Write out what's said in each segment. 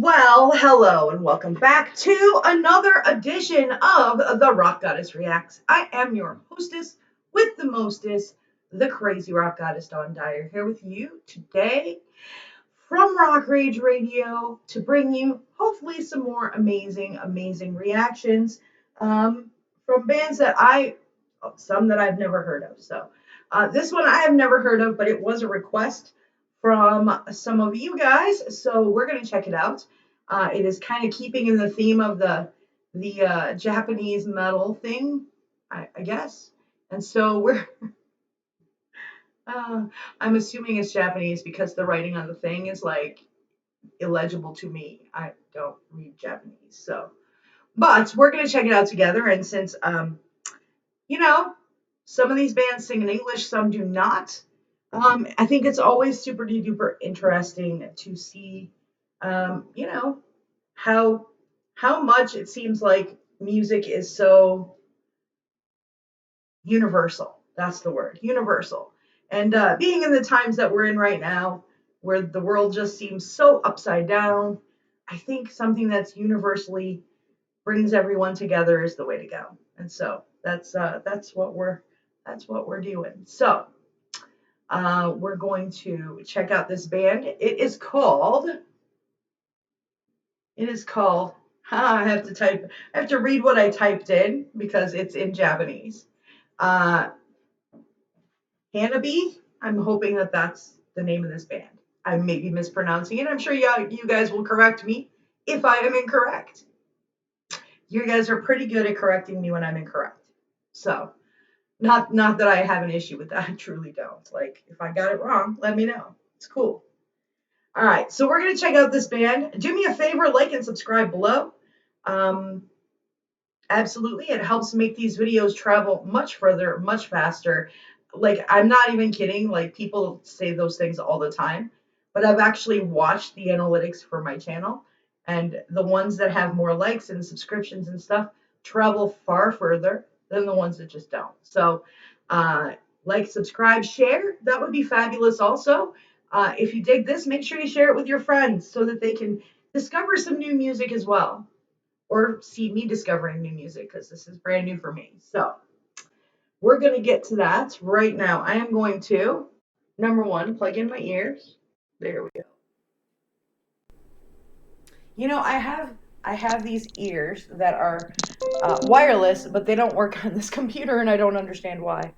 Well, hello and welcome back to another edition of the Rock Goddess Reacts. I am your hostess with the mostest, the crazy rock goddess Dawn Dyer, here with you today from Rock Rage Radio to bring you hopefully some more amazing reactions from bands some that I've never heard of. So this one I have never heard of, but it was a request from some of you guys, so we're gonna check it out. It is kind of keeping in the theme of the Japanese metal thing, I guess. And so I'm assuming it's Japanese because the writing on the thing is like illegible to me. I don't read Japanese, so. But we're gonna check it out together, and since you know, some of these bands sing in English, some do not. I think it's always super duper interesting to see, you know, how how much it seems like music is so universal. That's the word, universal. And being in the times that we're in right now, where the world just seems so upside down, I think something that's universally brings everyone together is the way to go. And so that's what we're doing. So we're going to check out this band. It is called. I have to read what I typed in because it's in Japanese. Uh, Hanabie. I'm hoping that that's the name of this band. I may be mispronouncing it. I'm sure you guys will correct me if I am incorrect. You guys are pretty good at correcting me when I'm incorrect. So, not that I have an issue with that. I truly don't. Like, if I got it wrong, let me know. It's cool. All right, so we're gonna check out this band. Do me a favor, like and subscribe below. Um, Absolutely, it helps make these videos travel much further, much faster. Like, I'm not even kidding. Like, people say those things all the time, but I've actually watched the analytics for my channel, and the ones that have more likes and subscriptions and stuff travel far further than the ones that just don't. So, like, subscribe, share. That would be fabulous also. If you dig this, make sure you share it with your friends so that they can discover some new music as well, or see me discovering new music because this is brand new for me. So we're going to get to that right now. I am going to, number one, plug in my ears. There we go. I have these ears that are wireless, but they don't work on this computer, and I don't understand why.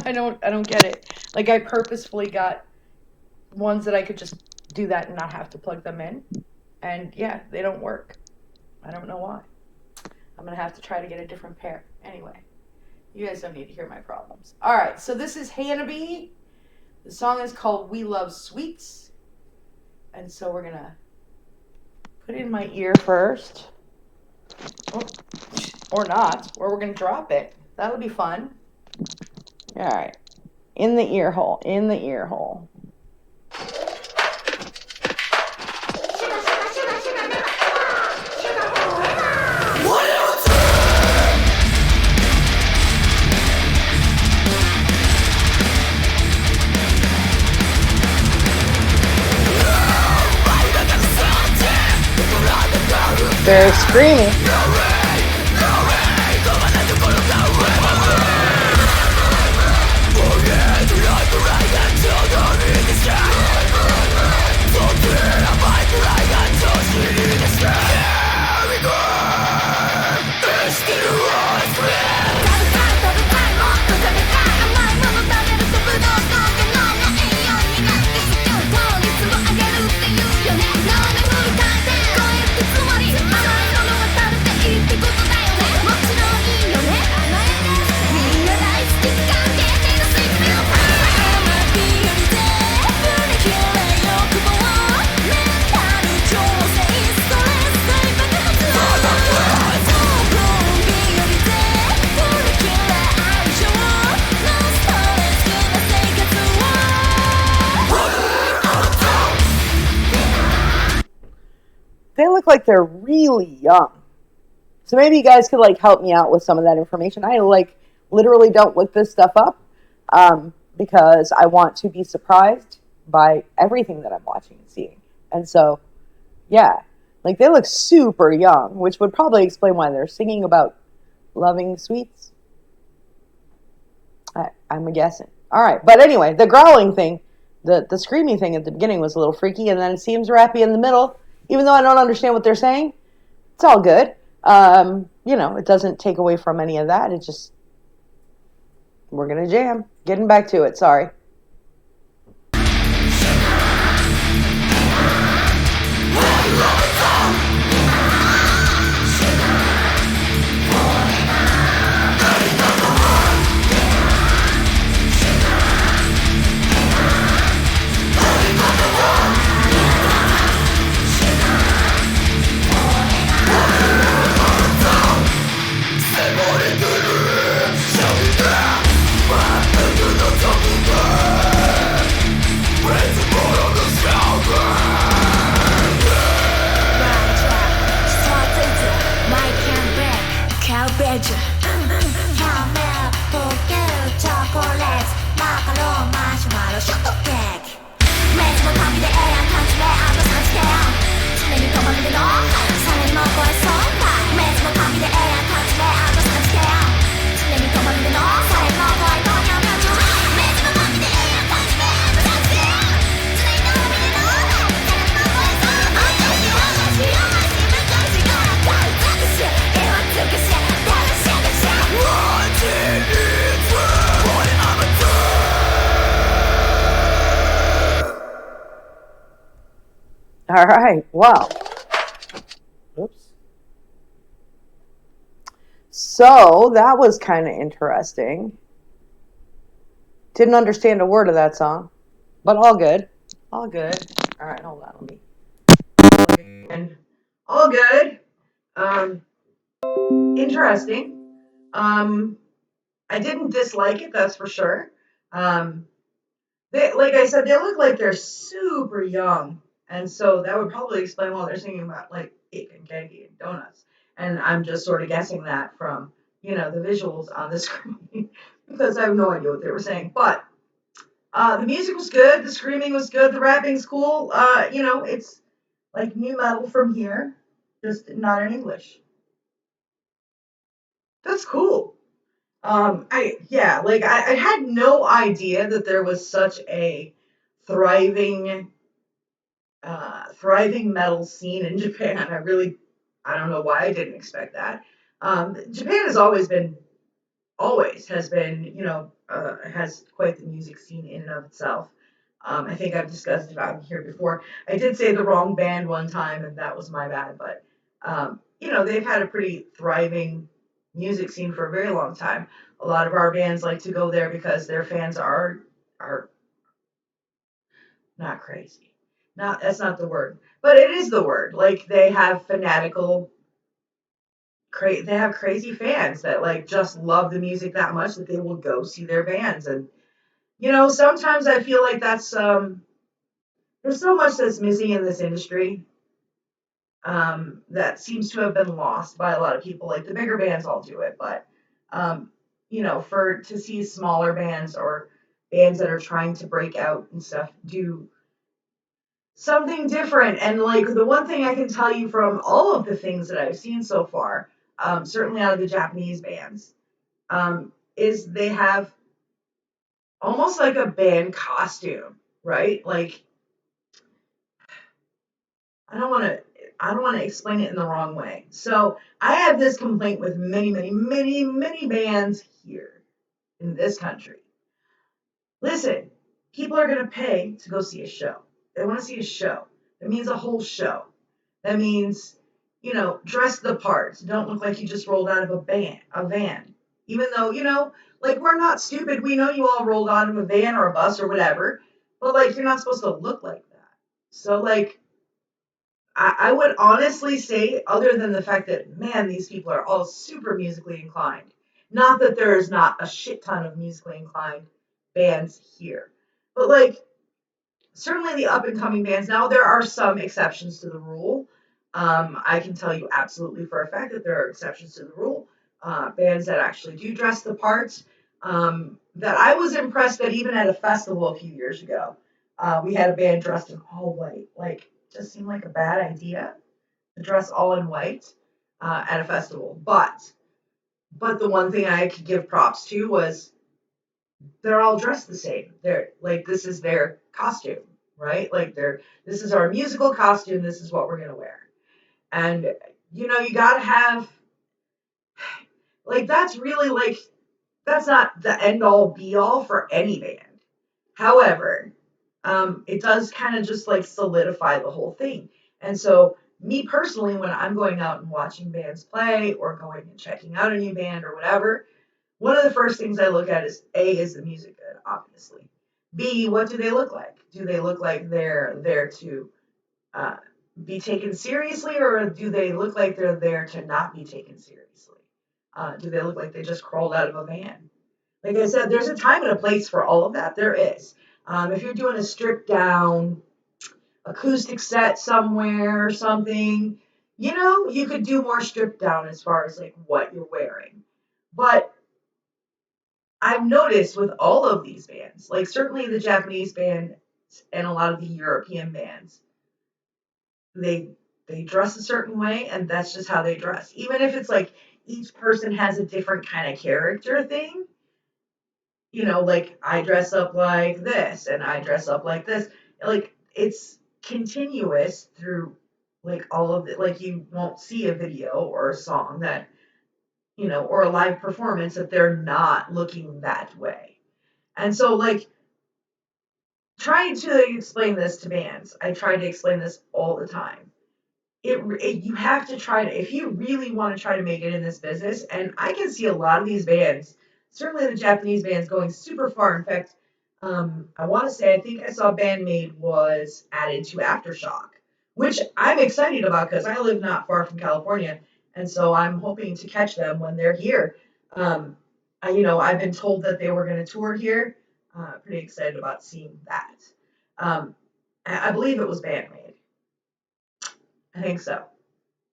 I don't get it. Like, I purposefully got ones that I could just do that and not have to plug them in, and yeah, they don't work. I don't know why. I'm gonna have to try to get a different pair. Anyway, you guys don't need to hear my problems. All right, so this is Hanabie. The song is called We Love Sweets. And so we're gonna put it in my ear first. Oh, or not, or we're gonna drop it. That'll be fun. All right, in the ear hole, in the ear hole. Very screamy. They look like they're really young. So maybe you guys could like help me out with some of that information. I like literally don't look this stuff up because I want to be surprised by everything that I'm watching and seeing. And so Yeah. Like they look super young, which would probably explain why they're singing about loving sweets. I'm guessing. All right. But anyway, the growling thing, the screaming thing at the beginning was a little freaky, and then it seems rappy in the middle. Even though I don't understand what they're saying, it's all good. It doesn't take away from any of that. It just, we're going to jam. Getting back to it. Sorry. All right. Wow. Oops. So that was kind of interesting. Didn't understand a word of that song, but all good. All good. All right, hold on. Let me. And all good. Um, Interesting. Um, I didn't dislike it, that's for sure. Um, like I said, they look like they're super young, and so that would probably explain why they're singing about like cake and candy and donuts. And I'm just sort of guessing that from the visuals on the screen because I have no idea what they were saying. But the music was good, the screaming was good, the rapping's cool. It's like new metal from here, just not in English. That's cool. I had no idea that there was such a thriving thriving metal scene in Japan. I don't know why I didn't expect that. Japan always has been, has quite the music scene in and of itself. I think I've discussed it out here before. I did say the wrong band one time, and that was my bad. But they've had a pretty thriving music scene for a very long time. A lot of our bands like to go there because their fans are not crazy. Not That's not the word, but it is the word. Like they have they have crazy fans that like just love the music that much that they will go see their bands. And sometimes I feel like that's there's so much that's missing in this industry that seems to have been lost by a lot of people. Like the bigger bands all do it, but um, for to see smaller bands or bands that are trying to break out and stuff do something different. And like the one thing I can tell you from all of the things that I've seen so far, certainly out of the Japanese bands, is they have almost like a band costume, right? Like I don't want to I don't want to explain it in the wrong way. So I have this complaint with many, many, many, many bands here in this country. Listen, people are going to pay to go see a show. They want to see a show. That means a whole show. That means, dress the part. Don't look like you just rolled out of a van. Even though, like we're not stupid. We know you all rolled out of a van or a bus or whatever. But like you're not supposed to look like that. So like I would honestly say, other than the fact that, man, these people are all super musically inclined. Not that there's not a shit ton of musically inclined bands here. But, like, certainly the up and coming bands. Now, there are some exceptions to the rule. I can tell you absolutely for a fact that there are exceptions to the rule. Bands that actually do dress the parts. That I was impressed that even at a festival a few years ago, we had a band dressed in all white. Like, just seemed like a bad idea to dress all in white at a festival. But the one thing I could give props to was they're all dressed the same. They're like this is their costume, right? Like this is our musical costume. This is what we're gonna wear. And you gotta have like that's really like that's not the end all be all for any band. However, it does kind of just like solidify the whole thing. And so, me personally, when I'm going out and watching bands play or going and checking out a new band or whatever, one of the first things I look at is A, is the music good, obviously. B, what do they look like? Do they look like they're there to uh, be taken seriously, or do they look like they're there to not be taken seriously? Do they look like they just crawled out of a van? Like I said, there's a time and a place for all of that. There is. If you're doing a stripped down acoustic set somewhere or something, you could do more stripped down as far as like what you're wearing. But I've noticed with all of these bands, like certainly the Japanese band and a lot of the European bands, they they dress a certain way and that's just how they dress. Even if it's like each person has a different kind of character thing, like I dress up like this and I dress up like this. Like it's continuous through like all of it. Like you won't see a video or a song that, or a live performance that they're not looking that way. And so, like, trying to explain this to bands, I try to explain this all the time. You have to try to if you really want to try to make it in this business, and I can see a lot of these bands, certainly the Japanese bands, going super far. In fact, I want to say I think I saw Bandmade was added to Aftershock, which I'm excited about because I live not far from California, and so I'm hoping to catch them when they're here. I've been told that they were going to tour here. Pretty excited about seeing that. Um, I believe it was Bandmade. I think so.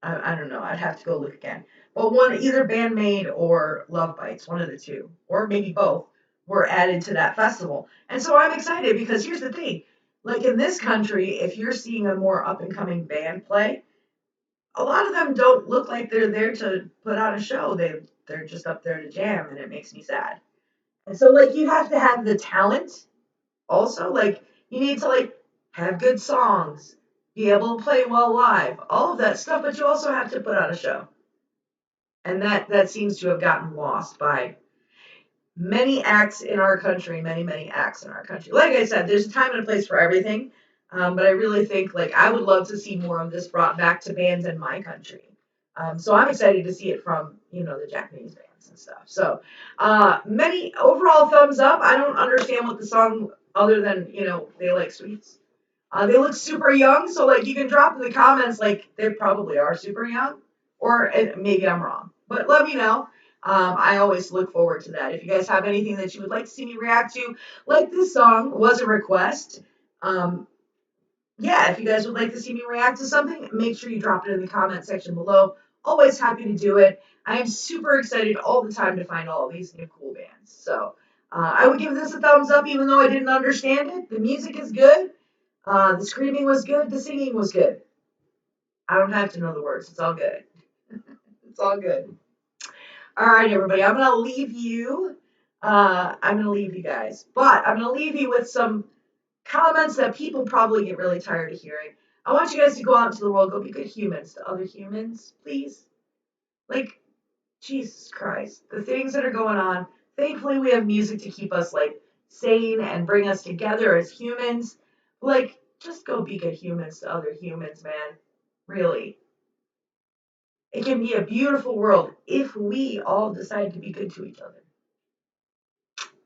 I don't know. I'd have to go look again. But either Bandmade or Love Bites, one of the two, or maybe both, were added to that festival. And so I'm excited because here's the thing. Like in this country, if you're seeing a more up and coming band play, a lot of them don't look like they're there to put on a show. They're just up there to jam, and it makes me sad. And so like you have to have the talent also. Like you need to like have good songs, be able to play well live, all of that stuff, but you also have to put on a show. And that seems to have gotten lost by many acts in our country, many acts in our country. Like I said, there's a time and a place for everything. But I really think like I would love to see more of this brought back to bands in my country. So I'm excited to see it from the Japanese bands and stuff. So many overall thumbs up. I don't understand what the song other than they like sweets. They look super young, so like you can drop in the comments like they probably are super young, or maybe I'm wrong. But let me know. I always look forward to that. If you guys have anything that you would like to see me react to, like this song was a request. Um, yeah, if you guys would like to see me react to something, make sure you drop it in the comment section below. Always happy to do it. I am super excited all the time to find all of these new cool bands. So I would give this a thumbs up even though I didn't understand it. The music is good. The screaming was good. The singing was good. I don't have to know the words. It's all good. It's all good. All right, everybody. I'm gonna leave you guys, but I'm gonna leave you with some comments that people probably get really tired of hearing. I want you guys to go out into the world, go be good humans to other humans, please. Like, Jesus Christ, the things that are going on. Thankfully, we have music to keep us like sane and bring us together as humans. Like, just go be good humans to other humans, man. Really. It can be a beautiful world if we all decide to be good to each other.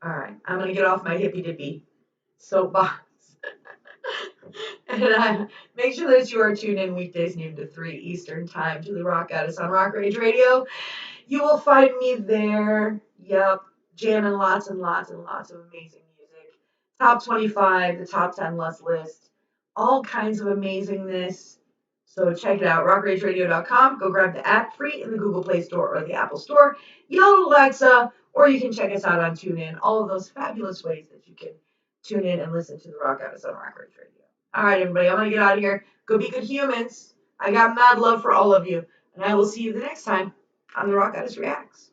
All right, I'm gonna get off my hippy dippy soapbox. And make sure that you are tuned in weekdays noon to 3 Eastern time to the Rock Goddess on Rock Rage Radio. You will find me there. Yep. Jamming lots and lots and lots of amazing music. Top 25, the top 10 list, all kinds of amazingness. So check it out, rockrageradio.com. Go grab the app free in the Google Play Store or the Apple Store. Yell at Alexa, or you can check us out on TuneIn. All of those fabulous ways that you can tune in and listen to the Rock Goddess on Rock Rage Radio. All right, everybody, I'm going to get out of here. Go be good humans. I got mad love for all of you. And I will see you the next time on The Rock Goddess Reacts.